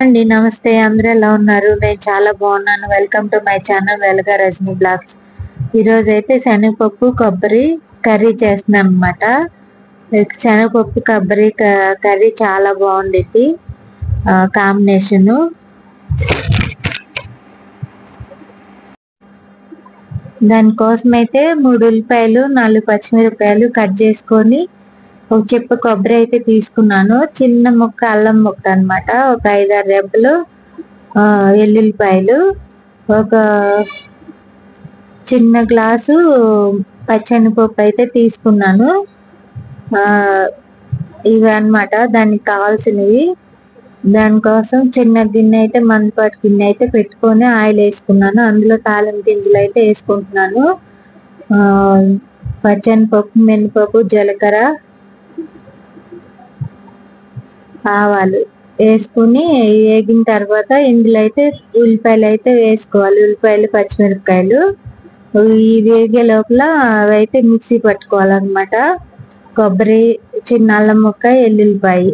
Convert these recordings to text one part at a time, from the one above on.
అండి నమస్తే. అందరూ ఎలా ఉన్నారు? నేను చాలా బాగున్నాను. Welcome to my channel Velaga Rajani blogs. ఈరోజు అయితే శనగపప్పు కొబ్బరి కర్రీ చేస్తున్నాను అనమాట. శనగపప్పు కొబ్బరి కర్రీ చాలా బాగుండిద్ది కాంబినేషను. దానికోసం అయితే 3 ఉల్లిపాయలు 4 పచ్చిమిరపకాయలు కట్ చేసుకొని ఒక చెప్పు కొబ్బరి అయితే తీసుకున్నాను. చిన్న ముక్క అల్లం ముక్క అన్నమాట. ఒక 5-6 రెబ్బలు ఎల్లుల్లిపాయలు, ఒక చిన్న గ్లాసు పచ్చెనగపప్పు అయితే తీసుకున్నాను. ఇవి అన్నమాట దానికి కావాల్సినవి. దానికోసం చిన్న గిన్నె అయితే మందపాటి గిన్నె అయితే పెట్టుకొని ఆయిల్ వేసుకున్నాను. అందులో తాలింపు గింజలు అయితే వేసుకుంటున్నాను. పచ్చెనపప్పు, మినపప్పు, జీలకర్ర, ఆవాలు వేసుకుని వేగిన తర్వాత ఇందులో అయితే ఉల్లిపాయలు అయితే వేసుకోవాలి. ఉల్లిపాయలు, పచ్చిమిరపకాయలు ఈ వేగే లోపల అవి అయితే మిక్సీ పట్టుకోవాలన్నమాట. కొబ్బరి, చిన్న అల్లం ముక్క, ఎల్లుల్లిపాయ,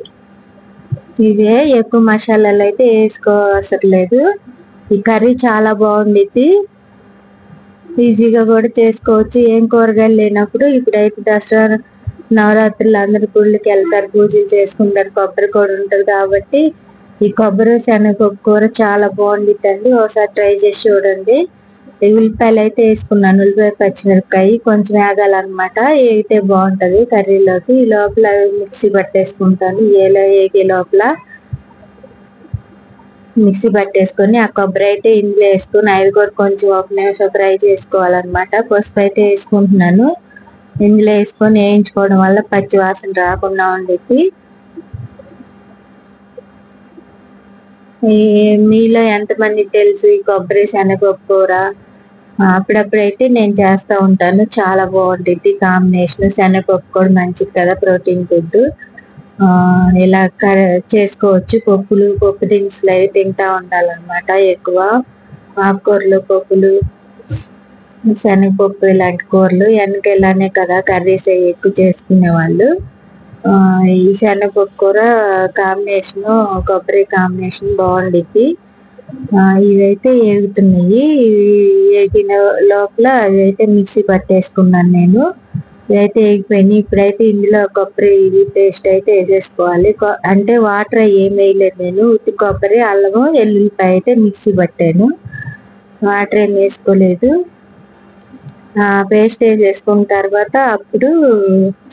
ఇవే ఎక్కువ మసాలాలు అయితే వేసుకోవసరం లేదు. ఈ కర్రీ చాలా బాగుండిద్ది. ఈజీగా కూడా చేసుకోవచ్చు. ఏం కూరగాయలు లేనప్పుడు ఇప్పుడైతే దసరా నవరాత్రులు అందరు గుళ్ళకి వెళ్తారు, పూజలు చేసుకుంటారు, కొబ్బరి కూడా ఉంటుంది కాబట్టి ఈ కొబ్బరి శనగపప్పు కూర చాలా బాగుండిద్దండి. ఒకసారి ట్రై చేసి చూడండి. ఉల్లిపాయలు అయితే వేసుకున్నాను. ఉల్లిపాయ, పచ్చిమిరపకాయ కొంచెం వేగాలన్నమాట. వేగితే బాగుంటది కర్రీలోకి. ఈ లోపల మిక్సీ పట్టేసుకుంటాను. వేగే లోపల మిక్సీ పట్టేసుకొని ఆ కొబ్బరి అయితే ఇందులో వేసుకుని అది కూడా కొంచెం 1 నిమిషం ఫ్రై చేసుకోవాలన్నమాట. పసుపు అయితే వేసుకుంటున్నాను. ఇందులో వేసుకొని వేయించుకోవడం వల్ల పచ్చి వాసన రాకుండా ఉండిద్ది. మీలో ఎంతమందికి తెలుసు ఈ కొబ్బరి శనగపప్పు కూర? అప్పుడప్పుడైతే నేను చేస్తూ ఉంటాను. చాలా బాగుంటుంది కాంబినేషన్. శనగపప్పు కూడా మంచిది కదా, ప్రోటీన్ ఫుడ్. ఇలా చేసుకోవచ్చు. పప్పులు, పప్పు దినుసులు అవి తింటా ఉండాలన్నమాట ఎక్కువ. ఆకుకూరలు, పప్పులు, శనగపప్పు ఇలాంటి కూరలు వెనక ఇలానే కదా కర్రీస్ ఎక్కువ చేసుకునే వాళ్ళు. ఈ శనగపప్పు కూర కాంబినేషన్, కొబ్బరి కాంబినేషన్ బాగుండిద్ది. ఇవైతే వేగుతున్నాయి. వేగిన లోపల అవి అయితే మిక్సీ పట్టేసుకున్నాను నేను. ఇవైతే వేగిపోయినాయి. ఇప్పుడైతే ఇందులో కొబ్బరి ఇది పేస్ట్ అయితే వేసేసుకోవాలి. అంటే వాటర్ ఏం వేయలేదు నేను. ఉత్తి కొబ్బరి, అల్లము, ఎల్లుల్లిపాయ అయితే మిక్సీ పట్టాను. వాటర్ ఏం వేసుకోలేదు. పేస్ట్ వేసేసుకున్న తర్వాత అప్పుడు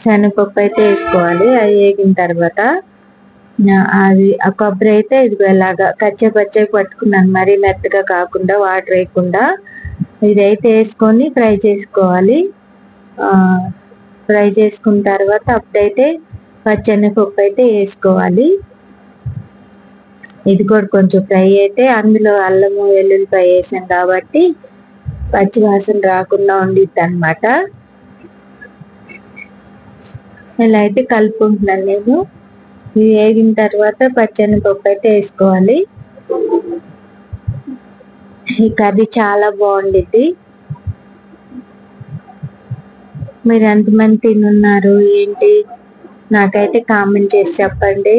శనగపప్పు అయితే వేసుకోవాలి. అది వేగిన తర్వాత అది ఆ కొబ్బరి అయితే ఇలాగా కచ్చపచ్చగా పట్టుకున్నాను. మరీ మెత్తగా కాకుండా, వాటర్ వేయకుండా. ఇదైతే వేసుకొని ఫ్రై చేసుకోవాలి. ఫ్రై చేసుకున్న తర్వాత అప్పుడైతే పచ్చెనగపప్పు అయితే వేసుకోవాలి. ఇది కూడా కొంచెం ఫ్రై అయితే అందులో అల్లము, వెల్లుల్లిపాయ వేసాం కాబట్టి పచ్చి వాసన రాకుండా ఉండిద్ది అన్నమాట. ఇలా అయితే కలుపుకుంటున్నాను నేను. ఇవి వేగిన తర్వాత పచ్చెనగపప్పు అయితే వేసుకోవాలి. ఈ కర్రీ చాలా బాగుండిద్ది. మీరు ఎంతమంది తినున్నారు ఏంటి నాకైతే కామెంట్ చేసి చెప్పండి.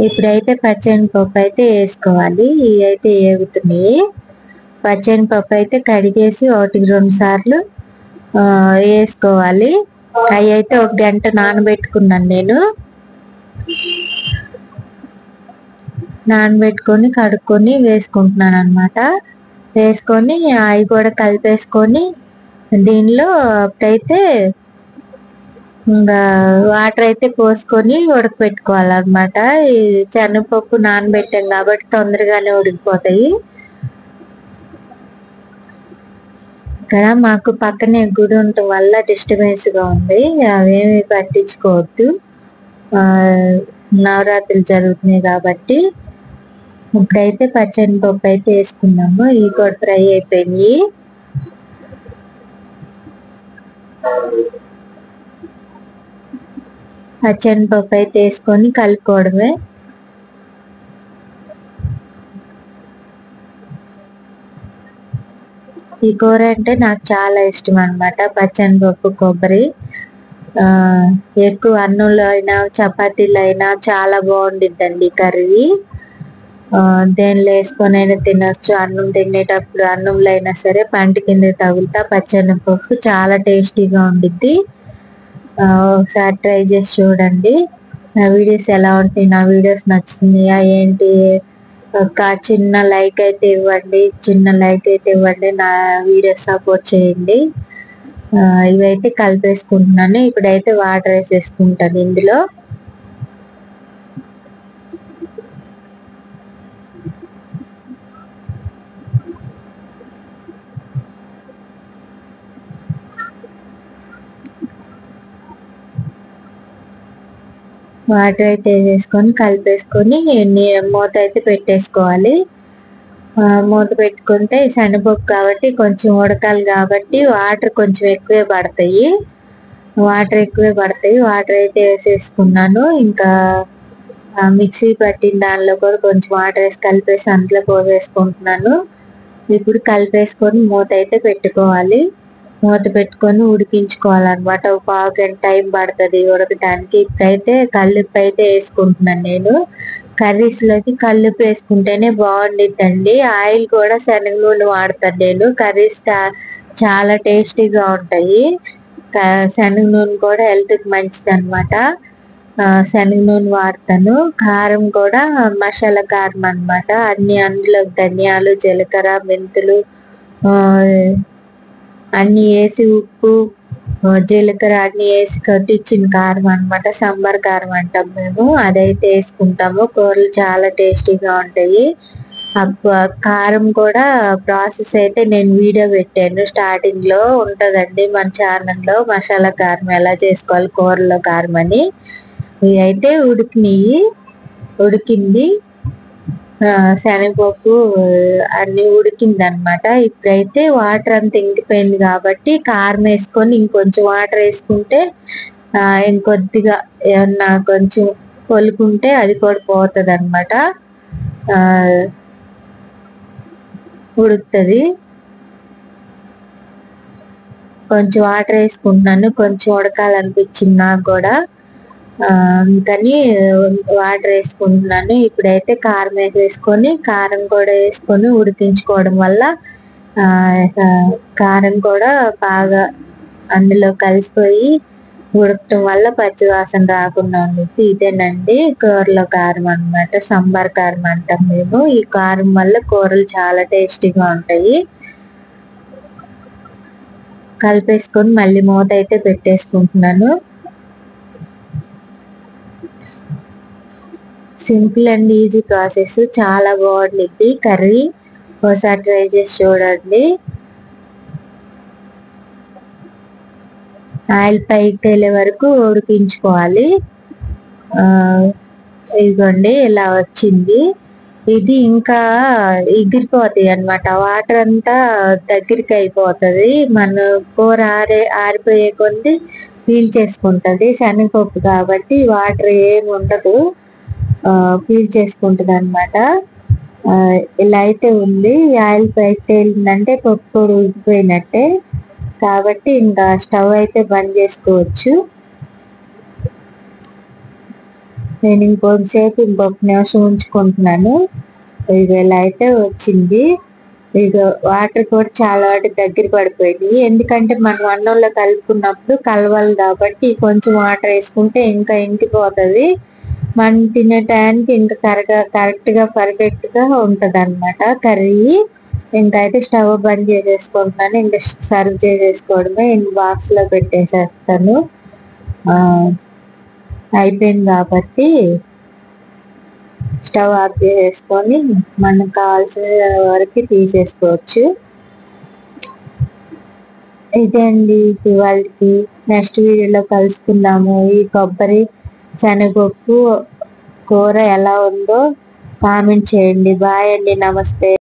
ఇప్పుడైతే పచ్చెనగపప్పు అయితే వేసుకోవాలి. ఇవి అయితే వేగుతున్నాయి. పచ్చెనగపప్పు అయితే కడిగేసి 1-2 సార్లు వేసుకోవాలి. అవి అయితే 1 గంట నానబెట్టుకున్నాను నేను. నానబెట్టుకొని కడుక్కొని వేసుకుంటున్నాను అనమాట. వేసుకొని అవి కూడా కలిపేసుకొని దీనిలో అప్పుడైతే ఇంకా వాటర్ అయితే పోసుకొని ఉడకపెట్టుకోవాలన్నమాట. ఈ శనగపప్పు నానబెట్టాం కాబట్టి తొందరగానే ఉడికిపోతాయి. ఇక్కడ మాకు పక్కనే గుడి ఉండటం వల్ల డిస్టర్బెన్స్ గా ఉంది. అవేమి పట్టించుకోవద్దు. నవరాత్రులు జరుగుతున్నాయి కాబట్టి. ఇప్పుడైతే పచ్చెనగపప్పు అయితే వేసుకున్నాము. ఇవి కూడా ఫ్రై అయిపోయింది. పచ్చెనగపప్పు అయితే వేసుకొని కలుపుకోవడమే. ఈ కూర అంటే నాకు చాలా ఇష్టం అన్నమాట. పచ్చెనగపప్పు, కొబ్బరి ఎక్కువ అన్నంలో అయినా చపాతీలో అయినా చాలా బాగుండిద్దండి కర్రీ. దేనిలో వేసుకొని అయినా తినొచ్చు. అన్నం తినేటప్పుడు అన్నంలో అయినా సరే పంట కింద తగులుతా పచ్చెనపప్పు చాలా టేస్టీగా ఉండిద్ది. ఒకసారి ట్రై చేసి చూడండి. నా వీడియోస్ ఎలా ఉంటాయి, నా వీడియోస్ నచ్చుతున్నాయా ఏంటి, ఒక చిన్న లైక్ అయితే ఇవ్వండి, నా వీడియోస్ సపోర్ట్ చేయండి. ఇవైతే కలిపేసుకుంటున్నాను. ఇప్పుడైతే వాటర్ వేసేసుకుంటాను ఇందులో. వాటర్ అయితే వేసుకొని కలిపేసుకొని మూత అయితే పెట్టేసుకోవాలి. మూత పెట్టుకుంటే శనగపప్పు కాబట్టి కొంచెం ఉడకాలి కాబట్టి వాటర్ కొంచెం ఎక్కువే పడతాయి. వాటర్ అయితే వేసేసుకున్నాను. ఇంకా మిక్సీ పట్టిన దానిలో కూడా కొంచెం వాటర్ వేసి కలిపేసి అందులో పోసేసుకుంటున్నాను. ఇప్పుడు కలిపేసుకొని మూత అయితే పెట్టుకోవాలి. మూత పెట్టుకొని ఉడికించుకోవాలన్నమాట. ఒక పావు గంట టైం పడుతుంది ఉడకటానికి. ఇప్పుడైతే కల్లుప్పు అయితే వేసుకుంటున్నాను నేను. కర్రీస్ లోకి కల్లుప్పు వేసుకుంటేనే బాగుండిద్దండి. ఆయిల్ కూడా శనగ నూనె వాడతాను నేను. కర్రీస్ చాలా టేస్టీగా ఉంటాయి. శనగ నూనె కూడా హెల్త్ కి మంచిది అనమాట. శనగ నూనె వాడతాను. కారం కూడా మసాలా కారం అనమాట. అందులో ధనియాలు, జీలకర్ర, మెంతులు అన్ని వేసి, ఉప్పు, జీలకర్ర అన్ని వేసి కట్టించిన కారం అనమాట. సాంబార్ కారం అంటాం మేము. అదైతే వేసుకుంటాము. కూరలు చాలా టేస్టీగా ఉంటాయి. కారం కూడా ప్రాసెస్ అయితే నేను వీడియో పెట్టాను, స్టార్టింగ్ లో ఉంటదండి మన ఛానల్లో. మసాలా కారం ఎలా చేసుకోవాలి కూరలో కారం అని. ఇవి అయితే ఉడికింది. శనగపప్పు అన్ని ఉడికింది అనమాట. ఇప్పుడైతే వాటర్ అంతా ఇంకిపోయింది కాబట్టి కారం వేసుకొని ఇంకొంచెం వాటర్ వేసుకుంటే ఇంకొద్దిగా ఏమన్నా కొంచెం పొలుకుంటే అది కూడా పోతుంది అనమాట. ఉడుకుతుంది. కొంచెం వాటర్ వేసుకుంటున్నాను. కొంచెం ఉడకాలనిపించింది నాకు కూడా, అందుకని వాటర్ వేసుకుంటున్నాను. ఇప్పుడైతే కారం వేసుకొని కారం కూడా వేసుకొని ఉడికించుకోవడం వల్ల కారం కూడా బాగా అందులో కలిసిపోయి ఉడకటం వల్ల పచ్చి వాసన రాకుండా ఉంది. ఇదేనండి కూరలో కారం అన్నమాట. సాంబార్ కారం అంటాం మేము. ఈ కారం వల్ల కూరలు చాలా టేస్టీగా ఉంటాయి. కలిపేసుకొని మళ్ళీ మూత అయితే పెట్టేసుకుంటున్నాను. Simple and easy process. చాలా బాగుండిద్ది కర్రీ. ఒకసారి ట్రై చేసి చూడండి. ఆయిల్ పైకి తేలే వరకు ఉడికించుకోవాలి. ఇదిగోండి ఇలా వచ్చింది. ఇది ఇంకా ఎగిరిపోతాయి అన్నమాట. వాటర్ అంతా దగ్గరికి అయిపోతుంది. మన కూర ఆరిపోయే కొద్ది పీల్ చేసుకుంటది. శనగపప్పు కాబట్టి వాటర్ ఏమి ఉండదు, పీల్ చేసుకుంటది అనమాట. ఇలా అయితే ఉంది. ఆయిల్ పైకి తేలిందంటే పప్పు కూడా ఉడికిపోయినట్టే. కాబట్టి ఇంకా స్టవ్ అయితే బంద్ చేసుకోవచ్చు. నేను ఇంకొంతసేపు ఇంకొక నిమిషం ఉంచుకుంటున్నాను. ఇది ఇలా అయితే వచ్చింది. ఇది వాటర్ కూడా చాలా వాటి దగ్గర పడిపోయింది. ఎందుకంటే మనం అన్నంలో కలుపుకున్నప్పుడు కలవాలి కాబట్టి కొంచెం వాటర్ వేసుకుంటే ఇంకా ఇంకిపోతుంది. మనం తినే టైంకి ఇంకా కరెక్ట్ గా పర్ఫెక్ట్ గా ఉంటది అనమాట కర్రీ. ఇంకా అయితే స్టవ్ బంద్ చేసేసుకుంటున్నాను. ఇంకా సర్వ్ చేసేసుకోవడమే. ఇంక బాక్స్ లో పెట్టేసేస్తాను. అయిపోయింది కాబట్టి స్టవ్ ఆఫ్ చేసేసుకొని మనకు కావాల్సిన వరకు తీసేసుకోవచ్చు. ఇదే అండి ఇవాళకి. నెక్స్ట్ వీడియోలో కలుసుకుందాము. ఈ కొబ్బరి శనగపప్పు కూర ఎలా ఉందో కామెంట్ చేయండి. బాయ్ అండి, నమస్తే.